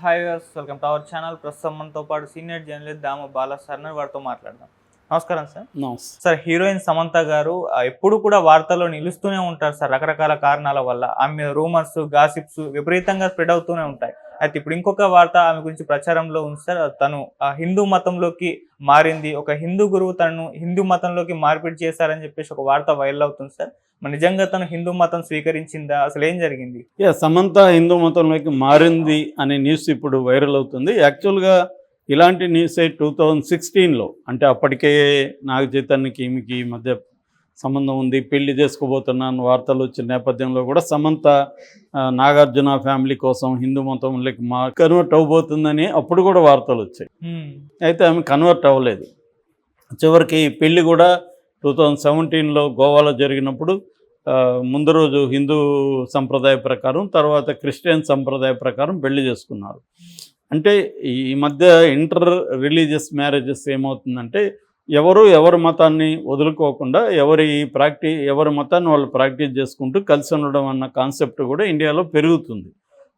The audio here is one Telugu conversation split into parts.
Hi viewers, welcome to our channel. ప్రస్తుతం మనతో పాటు సీనియర్ జర్నలిస్ట్ దామ బాలా సార్ వారితో మాట్లాడదాం. నమస్కారం సార్. నమస్తే సార్, హీరోయిన్ సమంత గారు ఎప్పుడు కూడా వార్తల్లో నిలుస్తూనే ఉంటారు సార్. రకరకాల కారణాల వల్ల ఆమె మీద రూమర్స్, గాసిప్స్ విపరీతంగా స్ప్రెడ్ అవుతూనే ఉంటాయి. అయితే ఇప్పుడు ఇంకొక వార్త ఆమె గురించి ప్రచారంలో ఉంది సార్. తను హిందూ మతంలోకి మారింది, ఒక హిందూ గురువు తనను హిందూ మతంలోకి మార్పిడి చేశారని చెప్పేసి ఒక వార్త వైరల్ అవుతుంది సార్. మరి నిజంగా తను హిందూ మతం స్వీకరించిందా? అసలు ఏం జరిగింది? సమంత హిందూ మతంలోకి మారింది అనే న్యూస్ ఇప్పుడు వైరల్ అవుతుంది. యాక్చువల్గా ఇలాంటి న్యూసే 2016లో, అంటే అప్పటికే నాగ చైతన్యకి ఈమెకి మధ్య సంబంధం ఉంది, పెళ్లి చేసుకోబోతున్నాను వార్తలు వచ్చిన నేపథ్యంలో కూడా సమంత నాగార్జున ఫ్యామిలీ కోసం హిందూ మతంలోకి కన్వర్ట్ అవ్వబోతుందని అప్పుడు కూడా వార్తలు వచ్చాయి. అయితే ఆమె కన్వర్ట్ అవ్వలేదు. చివరికి పెళ్లి కూడా 2017లో గోవాలో జరిగినప్పుడు ముందు రోజు హిందూ సంప్రదాయ ప్రకారం, తర్వాత క్రిస్టియన్ సంప్రదాయ ప్రకారం పెళ్లి చేసుకున్నారు. అంటే ఈ మధ్య ఇంటర్ రిలీజియస్ మ్యారేజెస్ ఏమవుతుందంటే ఎవరి మతాన్ని వదులుకోకుండా ఎవరి మతాన్ని వాళ్ళు ప్రాక్టీస్ చేసుకుంటూ కలిసి ఉండడం అన్న కాన్సెప్ట్ కూడా ఇండియాలో పెరుగుతుంది.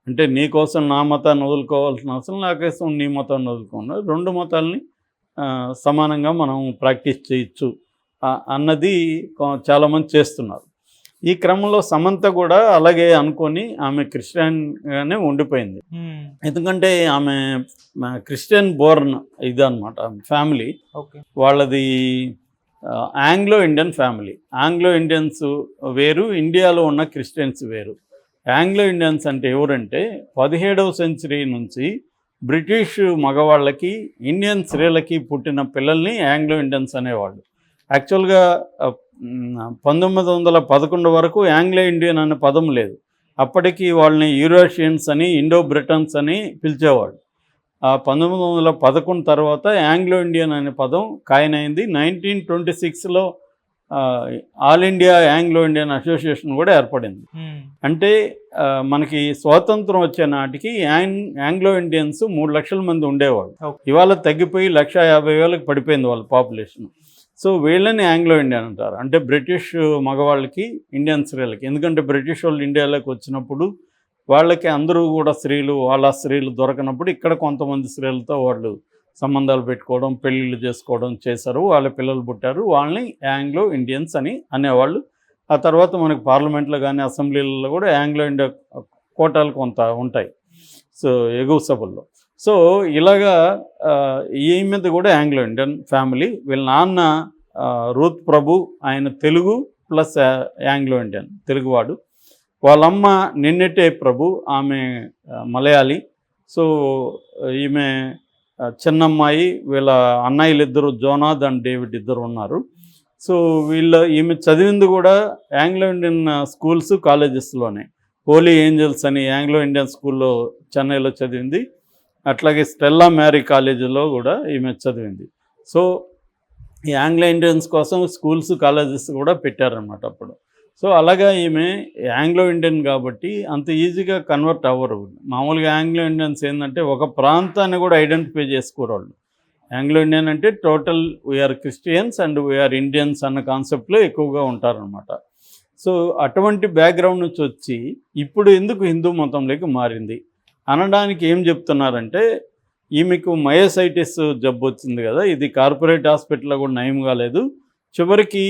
అంటే నీ కోసం నా మతాన్ని వదులుకోవాల్సిన అవసరం, నా కోసం నీ మతాన్ని వదులుకోకుండా రెండు మతాల్ని సమానంగా మనం ప్రాక్టీస్ చేయొచ్చు అన్నది చాలామంది చేస్తున్నారు. ఈ క్రమంలో సమంత కూడా అలాగే అనుకొని ఆమె క్రిస్టియన్గానే ఉండిపోయింది. ఎందుకంటే ఆమె క్రిస్టియన్ బోర్న్ ఇదన్నమాట. ఫ్యామిలీ వాళ్ళది Anglo Indian family. Anglo Indians వేరు, ఇండియాలో ఉన్న క్రిస్టియన్స్ వేరు. ఆంగ్లో ఇండియన్స్ అంటే ఎవరంటే 17వ సెంచరీ నుంచి బ్రిటిష్ మగవాళ్ళకి ఇండియన్ స్త్రీలకి పుట్టిన పిల్లల్ని ఆంగ్లో ఇండియన్స్ అనేవాళ్ళు. యాక్చువల్గా 1911 వరకు ఆంగ్లో ఇండియన్ అనే పదం లేదు. అప్పటికి వాళ్ళని యూరోషియన్స్ అని, ఇండో బ్రిటన్స్ అని పిలిచేవాడు. 1911 తర్వాత ఆంగ్లో ఇండియన్ అనే పదం కాయిన్ అయింది. 1926లో All India Anglo Indian Association కూడా ఏర్పడింది. అంటే మనకి స్వాతంత్రం వచ్చే నాటికి ఆంగ్లో ఇండియన్స్ 3 లక్షల మంది ఉండేవాళ్ళు. ఇవాళ తగ్గిపోయి 1,50,000కి పడిపోయింది వాళ్ళ పాపులేషన్. సో వీళ్ళని ఆంగ్లో ఇండియన్ అంటారు. అంటే బ్రిటిష్ మగవాళ్ళకి, ఇండియన్ స్త్రీలకి. ఎందుకంటే బ్రిటిష్ వాళ్ళు ఇండియాలోకి వచ్చినప్పుడు వాళ్ళకి అందరూ కూడా వాళ్ళ స్త్రీలు దొరకనప్పుడు ఇక్కడ కొంతమంది స్త్రీలతో వాళ్ళు సంబంధాలు పెట్టుకోవడం, పెళ్ళిళ్ళు చేసుకోవడం చేశారు. వాళ్ళ పిల్లలు పుట్టారు. వాళ్ళని ఆంగ్లో ఇండియన్స్ అని అనేవాళ్ళు. ఆ తర్వాత మనకి పార్లమెంట్లో కానీ అసెంబ్లీలలో కూడా ఆంగ్లో ఇండియా కోటాలు కొంత ఉంటాయి, సో ఎగువ సభల్లో. సో ఇలాగా ఈ మీద కూడా ఆంగ్లో ఇండియన్ ఫ్యామిలీ. వీళ్ళ నాన్న రూత్ ప్రభు, ఆయన తెలుగు ప్లస్ ఆంగ్లో ఇండియన్, తెలుగువాడు. వాళ్ళమ్మ నిన్నెటే ప్రభు, ఆమె మలయాళీ. సో ఈమె చిన్నమ్మాయి. వీళ్ళ అన్నయ్యలు ఇద్దరు, జోనాథ్ అండ్ డేవిడ్ ఇద్దరు ఉన్నారు. సో ఈమె చదివింది కూడా ఆంగ్లో ఇండియన్ స్కూల్స్, కాలేజెస్లోనే. హోలీ ఏంజల్స్ అని ఆంగ్లో ఇండియన్ స్కూల్లో చెన్నైలో చదివింది. అట్లాగే స్టెల్లా మ్యారీ కాలేజీలో కూడా ఈమె చదివింది. సో ఈ ఆంగ్లో ఇండియన్స్ కోసం స్కూల్స్, కాలేజెస్ కూడా పెట్టారనమాట అప్పుడు. సో అలాగా ఈమె ఆంగ్లో ఇండియన్ కాబట్టి అంత ఈజీగా కన్వర్ట్ అవ్వరు. మామూలుగా ఆంగ్లో ఇండియన్స్ ఏంటంటే ఒక ప్రాంతాన్ని కూడా ఐడెంటిఫై చేసుకోరు వాళ్ళు. ఆంగ్లో ఇండియన్ అంటే total we are Christians and we are Indians అన్న కాన్సెప్ట్లో ఎక్కువగా ఉంటారనమాట. సో అటువంటి బ్యాక్గ్రౌండ్ నుంచి వచ్చి ఇప్పుడు ఎందుకు హిందూ మతంలోకి మారింది అనడానికి ఏం చెప్తున్నారంటే, ఈమెకు మయోసైటిస్ జబ్బు వచ్చింది కదా, ఇది కార్పొరేట్ హాస్పిటల్లో కూడా నయం కాలేదు. చివరికి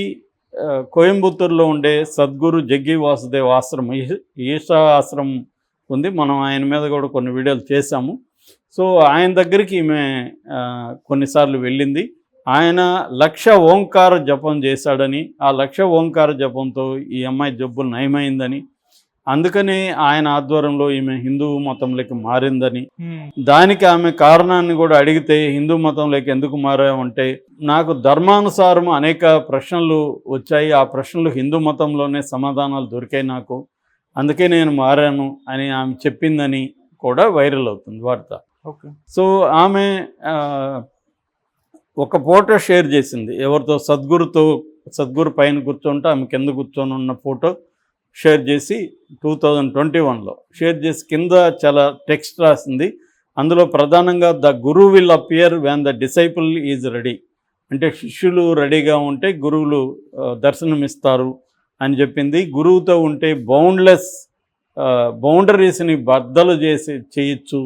కోయంబత్తూరులో ఉండే సద్గురు జగ్గి వాసుదేవ్ ఆశ్రమం, ఈశా ఆశ్రమం ఉంది. మనం ఆయన మీద కూడా కొన్ని వీడియోలు చేశాము. సో ఆయన దగ్గరికి ఈమె కొన్నిసార్లు వెళ్ళింది. ఆయన 1,00,000 ఓంకార జపం చేశాడని, ఆ 1,00,000 ఓంకార జపంతో ఈ అమ్మాయి జబ్బు నయమైందని, అందుకనే ఆయన ఆధ్వర్యంలో ఈమె హిందూ మతంలోకి మారిందని, దానికి ఆమె కారణాన్ని కూడా అడిగితే హిందూ మతంలోకి ఎందుకు మారామంటే, నాకు ధర్మానుసారం అనేక ప్రశ్నలు వచ్చాయి, ఆ ప్రశ్నలు హిందూ మతంలోనే సమాధానాలు దొరికాయి నాకు, అందుకే నేను మారాను అని ఆమె చెప్పిందని కూడా వైరల్ అవుతుంది వార్త. సో ఆమె ఒక ఫోటో షేర్ చేసింది ఎవరితో, సద్గురు పైన కూర్చోంటే ఆమె కింద కూర్చొని ఉన్న ఫోటో షేర్ చేసి 2021లో షేర్ చేసి కింద చాలా టెక్స్ట్ రాసింది. అందులో ప్రధానంగా the Guru will appear van the disciple is ready. అంటే శిష్యులు రెడీగా ఉంటే గురువులు దర్శనమిస్తారు అని చెప్పింది. గురువుతో ఉంటే బౌండరీస్ని బద్దలు చేయొచ్చు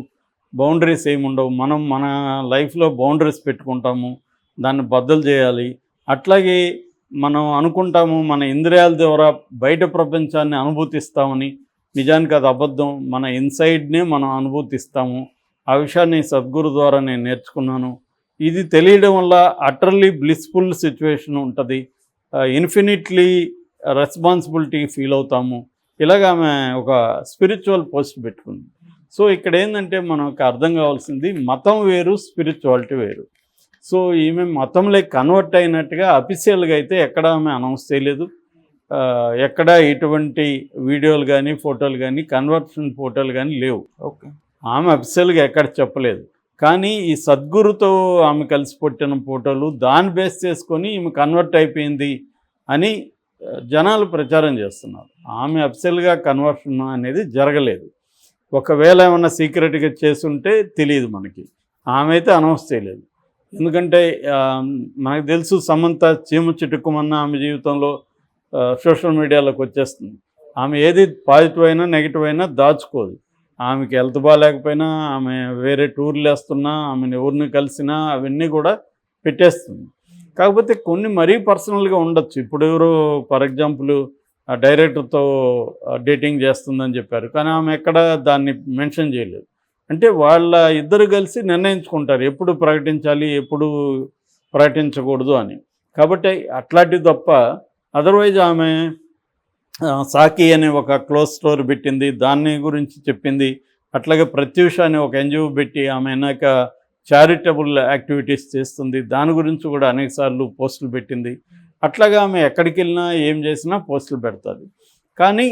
బౌండరీస్ ఏమి ఉండవు. మనం మన లైఫ్లో బౌండరీస్ పెట్టుకుంటాము, దాన్ని బద్దలు చేయాలి. అట్లాగే మనం అనుకుంటాము మన ఇంద్రియాల ద్వారా బయట ప్రపంచాన్ని అనుభూతిస్తామని. నిజానికి అది అబద్ధం. మన ఇన్సైడ్నే మనం అనుభూతిస్తాము. ఆ విషయాన్ని సద్గురు ద్వారా నేను నేర్చుకున్నాను. ఇది తెలియడం వల్ల అటర్లీ బ్లిస్ఫుల్ సిచ్యువేషన్ ఉంటుంది, ఇన్ఫినిట్లీ రెస్పాన్సిబిలిటీ ఫీల్ అవుతాము. ఇలాగ ఆమె ఒక స్పిరిచువల్ పోస్ట్ పెట్టుకుంది. సో ఇక్కడ ఏంటంటే మనకు అర్థం కావాల్సింది మతం వేరు, స్పిరిచువాలిటీ వేరు. సో ఈమె మతంలోకి కన్వర్ట్ అయినట్టుగా అఫీషియల్గా అయితే ఎక్కడ ఆమె అనౌన్స్ చేయలేదు. ఎక్కడ ఎటువంటి వీడియోలు కానీ ఫోటోలు కానీ కన్వర్షన్ ఫోటోలు కానీ లేవు. ఓకే. ఆమె అఫీషియల్గా ఎక్కడ చెప్పలేదు. కానీ ఈ సద్గురుతో ఆమె కలిసి పుట్టిన ఫోటోలు దాన్ని బేస్ చేసుకొని ఈమె కన్వర్ట్ అయిపోయింది అని జనాలు ప్రచారం చేస్తున్నారు. ఆమె అఫీషియల్గా కన్వర్షన్ అనేది జరగలేదు. ఒకవేళ ఏమన్నా సీక్రెట్గా చేసుంటే తెలియదు మనకి. ఆమె అయితే అనౌన్స్ చేయలేదు. ఎందుకంటే మనకు తెలుసు సమంత చీమ చిటుక్కుమన్న ఆమె జీవితంలో సోషల్ మీడియాలోకి వచ్చేస్తుంది. ఆమె ఏది పాజిటివ్ అయినా నెగిటివ్ అయినా దాచుకోదు. ఆమెకి హెల్త్ బాగాలేకపోయినా, ఆమె వేరే టూర్లు వేస్తున్నా, ఆమెను ఎవరిని కలిసినా అవన్నీ కూడా పెట్టేస్తుంది. కాకపోతే కొన్ని మరీ పర్సనల్గా ఉండొచ్చు. ఇప్పుడు ఎవరో ఫర్ ఎగ్జాంపుల్ డైరెక్టర్తో డేటింగ్ చేస్తుందని చెప్పారు, కానీ ఆమె ఎక్కడ దాన్ని మెన్షన్ చేయలేదు. అంటే వాళ్ళ ఇద్దరు కలిసి నిర్ణయించుకుంటారు ఎప్పుడు ప్రకటించాలి, ఎప్పుడు ప్రకటించకూడదు అని. కాబట్టి అట్లాంటివి తప్ప అదర్వైజ్ ఆమె సాకి అనే ఒక క్లోజ్ స్టోర్ పెట్టింది, దాన్ని గురించి చెప్పింది. అట్లాగే ప్రత్యూష అనే ఒక ఎన్జిఓ పెట్టి ఆమె అనేక చారిటబుల్ యాక్టివిటీస్ చేస్తుంది, దాని గురించి కూడా అనేకసార్లు పోస్టులు పెట్టింది. అట్లాగా ఆమె ఎక్కడికి వెళ్ళినా ఏం చేసినా పోస్టులు పెడుతుంది. కానీ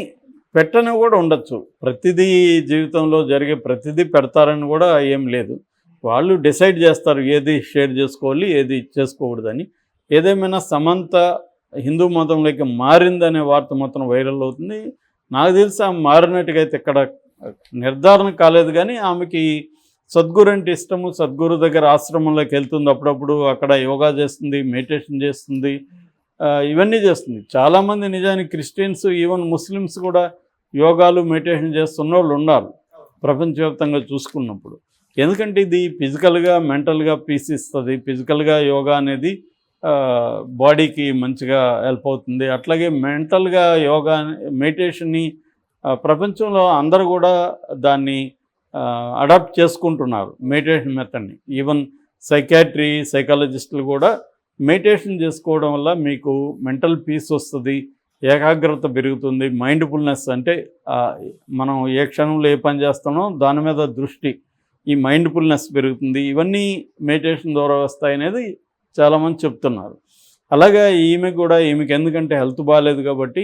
పెట్టని కూడా ఉండొచ్చు. ప్రతిదీ జీవితంలో జరిగే ప్రతిదీ పెడతారని కూడా ఏం లేదు. వాళ్ళు డిసైడ్ చేస్తారు ఏది షేర్ చేసుకోవాలి, ఏది చేసుకోకూడదని. ఏదేమైనా సమంత హిందూ మతంలోకి మారిందనే వార్త మాత్రం వైరల్ అవుతుంది. నాకు తెలిసి ఆమె మారినట్టుగా అయితే ఇక్కడ నిర్ధారణ కాలేదు, కానీ ఆమెకి సద్గురు అంటే ఇష్టము. సద్గురు దగ్గర ఆశ్రమంలోకి వెళ్తుంది, అప్పుడప్పుడు అక్కడ యోగా చేస్తుంది, మెడిటేషన్ చేస్తుంది, ఇవన్నీ చేస్తుంది. చాలామంది నిజానికి క్రిస్టియన్స్, ఈవెన్ ముస్లిమ్స్ కూడా యోగాలు మెడిటేషన్ చేస్తున్న వాళ్ళు ఉన్నారు ప్రపంచవ్యాప్తంగా చూసుకున్నప్పుడు. ఎందుకంటే ఇది ఫిజికల్గా మెంటల్గా పీస్ ఇస్తుంది. ఫిజికల్గా యోగా అనేది బాడీకి మంచిగా హెల్ప్ అవుతుంది. అట్లాగే మెంటల్గా యోగా మెడిటేషన్ని ప్రపంచంలో అందరూ కూడా దాన్ని అడాప్ట్ చేసుకుంటున్నారు, మెడిటేషన్ మెథడ్ని. ఈవెన్ సైకాలజిస్టులు కూడా మెడిటేషన్ చేసుకోవడం వల్ల మీకు మెంటల్ పీస్ వస్తుంది, ఏకాగ్రత పెరుగుతుంది, మైండ్ఫుల్నెస్ అంటే మనం ఏ క్షణంలో ఏ పని చేస్తామో దాని మీద దృష్టి, ఈ మైండ్ఫుల్నెస్ పెరుగుతుంది. ఇవన్నీ మెడిటేషన్ ద్వారా వస్తాయనేది చాలామంది చెప్తున్నారు. అలాగే ఈమెకి ఎందుకంటే హెల్త్ బాగాలేదు కాబట్టి,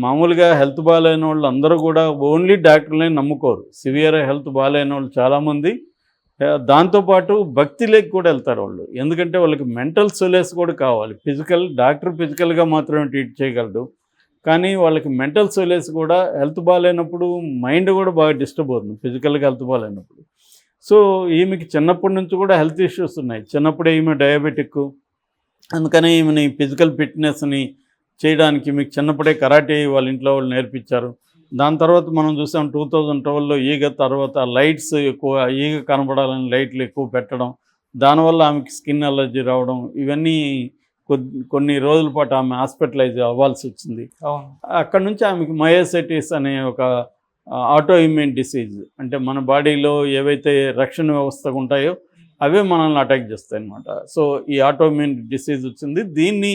మామూలుగా హెల్త్ బాగాలేని వాళ్ళు అందరూ కూడా ఓన్లీ డాక్టర్లే నమ్ముకోరు. సివియర్ హెల్త్ బాగాలేని వాళ్ళు చాలామంది దాంతోపాటు భక్తిలోకి కూడా వెళ్తారు వాళ్ళు. ఎందుకంటే వాళ్ళకి మెంటల్ సొలేస్ కూడా కావాలి. డాక్టర్ ఫిజికల్గా మాత్రమే ట్రీట్ చేయగలడు, కానీ వాళ్ళకి మెంటల్ సొలేస్ కూడా హెల్త్ బాగాలేనప్పుడు మైండ్ కూడా బాగా డిస్టర్బ్ అవుతుంది ఫిజికల్గా హెల్త్ బాగాలేనప్పుడు. సో ఈమెకి చిన్నప్పటి నుంచి కూడా హెల్త్ ఇష్యూస్ ఉన్నాయి. చిన్నప్పుడే ఈమె డయాబెటిక్, అందుకని ఈమెని ఫిజికల్ ఫిట్నెస్ని చేయడానికి మీకు చిన్నప్పుడే కరాటే వాళ్ళ ఇంట్లో వాళ్ళు నేర్పించారు. దాని తర్వాత మనం చూసాం 2012లో ఈగ తర్వాత లైట్స్ ఎక్కువ, ఈగ కనబడాలని లైట్లు ఎక్కువ పెట్టడం, దానివల్ల ఆమెకి స్కిన్ అలర్జీ రావడం, ఇవన్నీ కొన్ని రోజుల పాటు ఆమె హాస్పిటలైజ్ అవ్వాల్సి వచ్చింది. అక్కడ నుంచి ఆమెకి మయోసైటిస్ అనే ఒక ఆటో ఇమ్యూన్ డిసీజ్, అంటే మన బాడీలో ఏవైతే రక్షణ వ్యవస్థ ఉంటాయో అవే మనల్ని అటాక్ చేస్తాయి అన్నమాట. సో ఈ ఆటో ఇమ్యూన్ డిసీజ్ వచ్చింది. దీన్ని